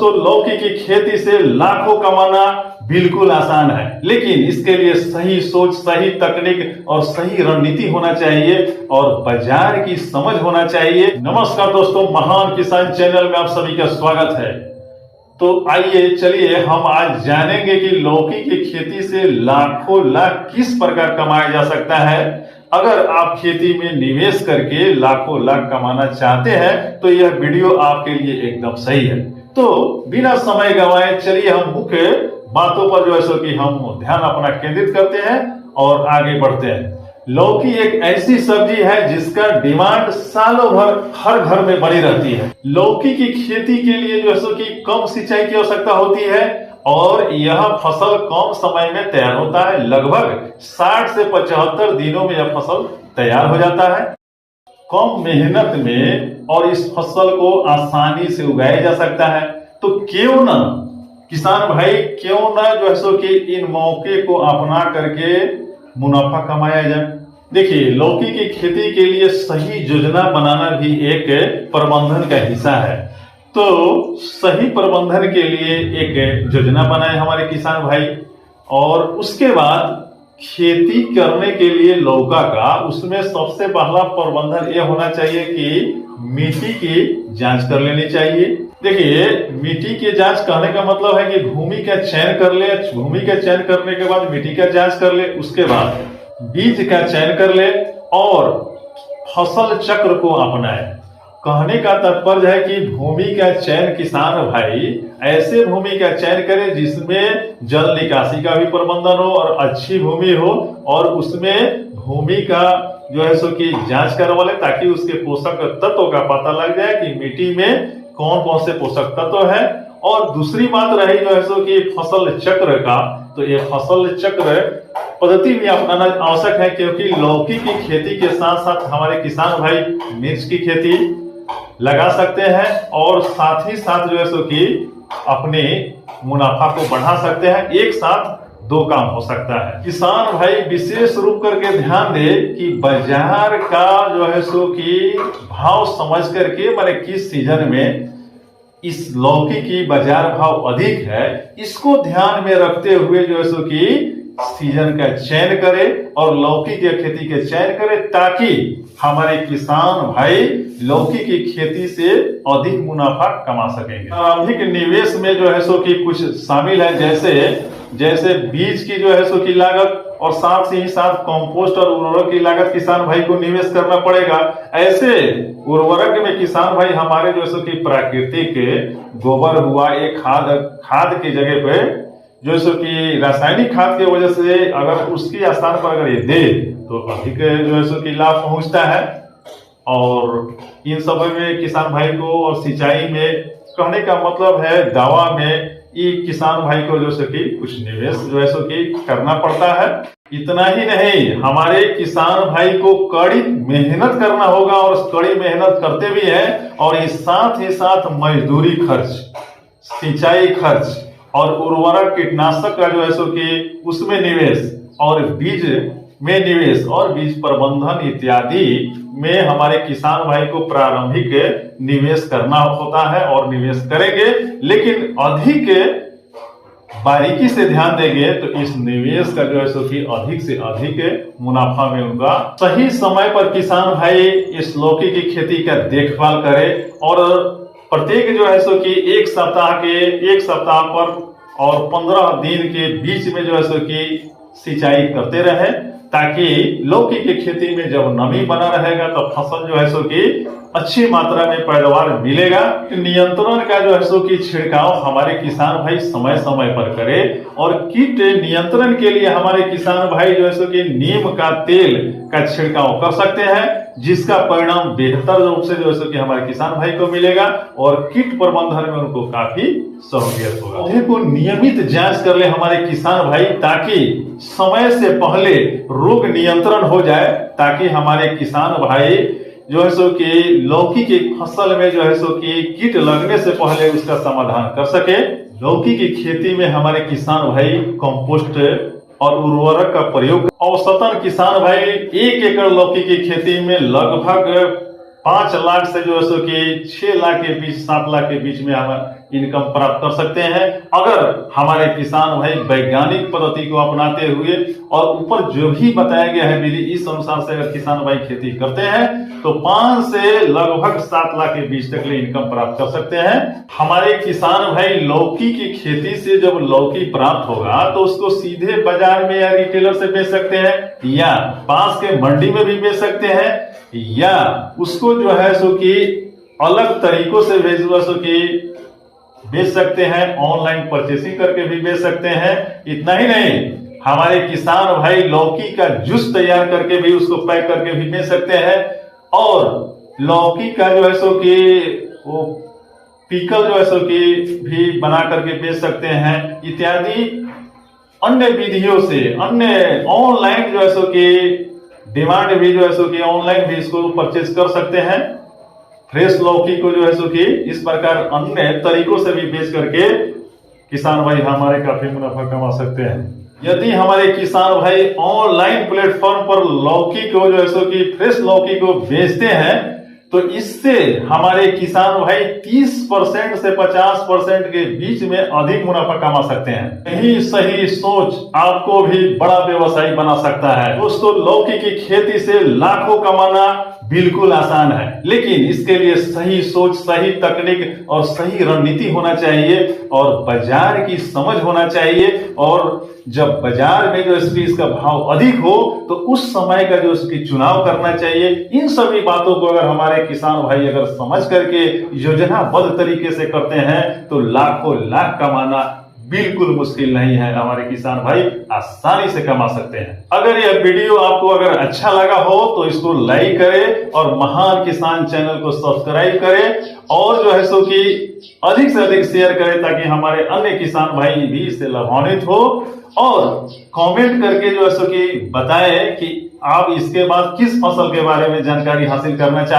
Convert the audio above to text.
दोस्तों, लौकी की खेती से लाखों कमाना बिल्कुल आसान है, लेकिन इसके लिए सही सोच, सही तकनीक और सही रणनीति होना चाहिए और बाजार की समझ होना चाहिए। नमस्कार दोस्तों, महान किसान चैनल में आप सभी का स्वागत है। तो आइए चलिए हम आज जानेंगे कि लौकी की खेती से लाखों लाख किस प्रकार कमाया जा सकता है। अगर आप खेती में निवेश करके लाखों लाख कमाना चाहते हैं तो यह वीडियो आपके लिए एकदम सही है। तो बिना समय गंवाए चलिए हम मुख्य बातों पर जो है सो कि हम ध्यान अपना केंद्रित करते हैं और आगे बढ़ते हैं। लौकी एक ऐसी सब्जी है जिसका डिमांड सालों भर हर घर में बनी रहती है। लौकी की खेती के लिए जो है सो कि कम सिंचाई की आवश्यकता होती है और यह फसल कम समय में तैयार होता है। लगभग 60 से 75 दिनों में यह फसल तैयार हो जाता है। कम मेहनत में और इस फसल को आसानी से उगाया जा सकता है। तो क्यों ना किसान भाई, क्यों ना जो है सो कि इन मौके को अपना करके मुनाफा कमाया जाए। देखिए, लौकी की खेती के लिए सही योजना बनाना भी एक प्रबंधन का हिस्सा है। तो सही प्रबंधन के लिए एक योजना बनाए हमारे किसान भाई, और उसके बाद खेती करने के लिए लौका का उसमें सबसे पहला प्रबंधन यह होना चाहिए कि मिट्टी की जांच कर लेनी चाहिए। देखिए, मिट्टी की जांच कहने का मतलब है कि भूमि का चयन कर ले। भूमि का चयन करने के बाद मिट्टी का जांच कर ले, उसके बाद बीज का चयन कर ले और फसल चक्र को अपनाए। कहने का तात्पर्य है कि भूमि का चयन किसान भाई ऐसे भूमि का चयन करे जिसमें जल निकासी का भी प्रबंधन हो और अच्छी भूमि हो, और उसमें भूमि का जो है सो कि जांच करवा ले ताकि उसके पोषक तत्वों का पता लग जाए कि मिट्टी में कौन कौन से पोषक तत्व है। और दूसरी बात रही जो है सो कि फसल चक्र का, तो ये फसल चक्र पद्धति भी अपनाना आवश्यक है, क्योंकि लौकी की खेती के साथ साथ हमारे किसान भाई मिर्च की खेती लगा सकते हैं और साथ ही साथ जो है सो कि अपने मुनाफा को बढ़ा सकते हैं। एक साथ दो काम हो सकता है। किसान भाई विशेष रूप करके ध्यान दे कि बाजार का जो है सो कि भाव समझ करके, माने किस सीजन में इस लौकी की बाजार भाव अधिक है, इसको ध्यान में रखते हुए जो है सो कि सीजन का चयन करे और लौकी की खेती के चयन करे, ताकि हमारे किसान भाई लौकी की खेती से अधिक मुनाफा कमा सकेंगे। प्रारंभिक निवेश में जो है सो कि कुछ शामिल है, जैसे बीज की जो है सो की लागत और साथ ही साथ कंपोस्ट और उर्वरक की लागत किसान भाई को निवेश करना पड़ेगा। ऐसे उर्वरक में किसान भाई हमारे जो है सो कि प्राकृतिक गोबर हुआ, एक खाद की जगह पे जो है सो कि रासायनिक खाद की वजह से अगर उसकी स्थान पर अगर ये दे तो अधिक जो है सो कि लाभ पहुंचता है। और इन सब में किसान भाई को, और सिंचाई में कहने का मतलब है दवा में, ये किसान भाई को जो है कि कुछ निवेश जो है सो कि करना पड़ता है। इतना ही नहीं, हमारे किसान भाई को कड़ी मेहनत करना होगा और कड़ी मेहनत करते भी हैं। और इस साथ ही साथ मजदूरी खर्च, सिंचाई खर्च और उर्वरक कीटनाशक का जो है सो कि उसमें निवेश और बीज में निवेश और बीज प्रबंधन इत्यादि में हमारे किसान भाई को प्रारंभिक निवेश करना होता है और निवेश करेंगे। लेकिन अधिक बारीकी से ध्यान देंगे तो इस निवेश का जो है सो कि अधिक से अधिक मुनाफा में उनका सही समय पर किसान भाई इस लौकी की खेती का देखभाल करे और प्रत्येक जो है सो कि एक सप्ताह पर और 15 दिन के बीच में जो है सो कि सिंचाई करते रहे, ताकि लौकी की खेती में जब नमी बना रहेगा तो फसल जो है सो कि अच्छी मात्रा में पैदावार मिलेगा। नियंत्रण का जो है सो कि छिड़काव हमारे किसान भाई समय समय पर करे, और कीट नियंत्रण के लिए हमारे किसान भाई जो है सो कि नीम का तेल का छिड़काव कर सकते हैं, जिसका परिणाम बेहतर रूप से जो है सो कि हमारे किसान भाई को मिलेगा और कीट प्रबंधन में उनको काफी सहूलियत होगा। पौधे को नियमित जांच कर ले हमारे किसान भाई, ताकि समय से पहले रोग नियंत्रण हो जाए, ताकि हमारे किसान भाई जो है सो कि लौकी की फसल में जो है सो कि कीट लगने से पहले उसका समाधान कर सके। लौकी की खेती में हमारे किसान भाई कंपोस्ट और उर्वरक का प्रयोग, औसतन किसान भाई 1 एकड़ लौकी की खेती में लगभग 5 लाख से जो है सो कि 6 लाख के बीच, 7 लाख के बीच में हम इनकम प्राप्त कर सकते हैं अगर हमारे किसान भाई वैज्ञानिक पद्धति को अपनाते हुए और ऊपर जो भी बताया गया है विधि इस अनुसार से अगर किसान भाई खेती करते हैं तो 5 से लगभग 7 लाख के बीच तक इनकम प्राप्त कर सकते हैं। हमारे किसान भाई लौकी की खेती से जब लौकी प्राप्त होगा तो उसको सीधे बाजार में या रिटेलर से बेच सकते हैं या पास के मंडी में भी बेच सकते हैं या उसको जो है सो कि अलग तरीकों से बेच सकते हैं, ऑनलाइन परचेसिंग करके भी बेच सकते हैं। इतना ही नहीं, हमारे किसान भाई लौकी का जूस तैयार करके भी उसको पैक करके भी बेच सकते हैं और लौकी का जो है सो कि वो पिकल जो है सो कि भी बना करके बेच सकते हैं इत्यादि अन्य विधियों से अन्य ऑनलाइन जो है सो कि डिमांड भी जो है सो कि ऑनलाइन भी इसको परचेज कर सकते हैं। फ्रेश लौकी को जो है सो कि इस प्रकार अन्य तरीकों से भी बेच करके किसान भाई हमारे काफी मुनाफा कमा सकते हैं। यदि हमारे किसान भाई ऑनलाइन प्लेटफॉर्म पर लौकी को जो है सो कि फ्रेश लौकी को बेचते हैं तो इससे हमारे किसान भाई 30% से 50% के बीच में अधिक मुनाफा कमा सकते हैं। यही सही सोच आपको भी बड़ा व्यवसायी बना सकता है। दोस्तों, लौकी की खेती से लाखों कमाना बिल्कुल आसान है, लेकिन इसके लिए सही सोच, सही तकनीक और सही रणनीति होना चाहिए और बाजार की समझ होना चाहिए। और जब बाजार में जो इसका भाव अधिक हो तो उस समय का जो इसकी चुनाव करना चाहिए। इन सभी बातों को अगर हमारे किसान भाई अगर समझ करके योजनाबद्ध तरीके से करते हैं तो लाखों लाख कमाना बिल्कुल मुश्किल नहीं है। हमारे किसान भाई आसानी से कमा सकते हैं। अगर यह वीडियो आपको अगर अच्छा लगा हो तो इसको लाइक करें और महान किसान चैनल को सब्सक्राइब करें और जो है सो कि अधिक से अधिक शेयर करें ताकि हमारे अन्य किसान भाई भी इससे लाभान्वित हो और कमेंट करके जो है सो कि बताएं कि आप इसके बाद किस फसल के बारे में जानकारी हासिल करना चाहते हैं।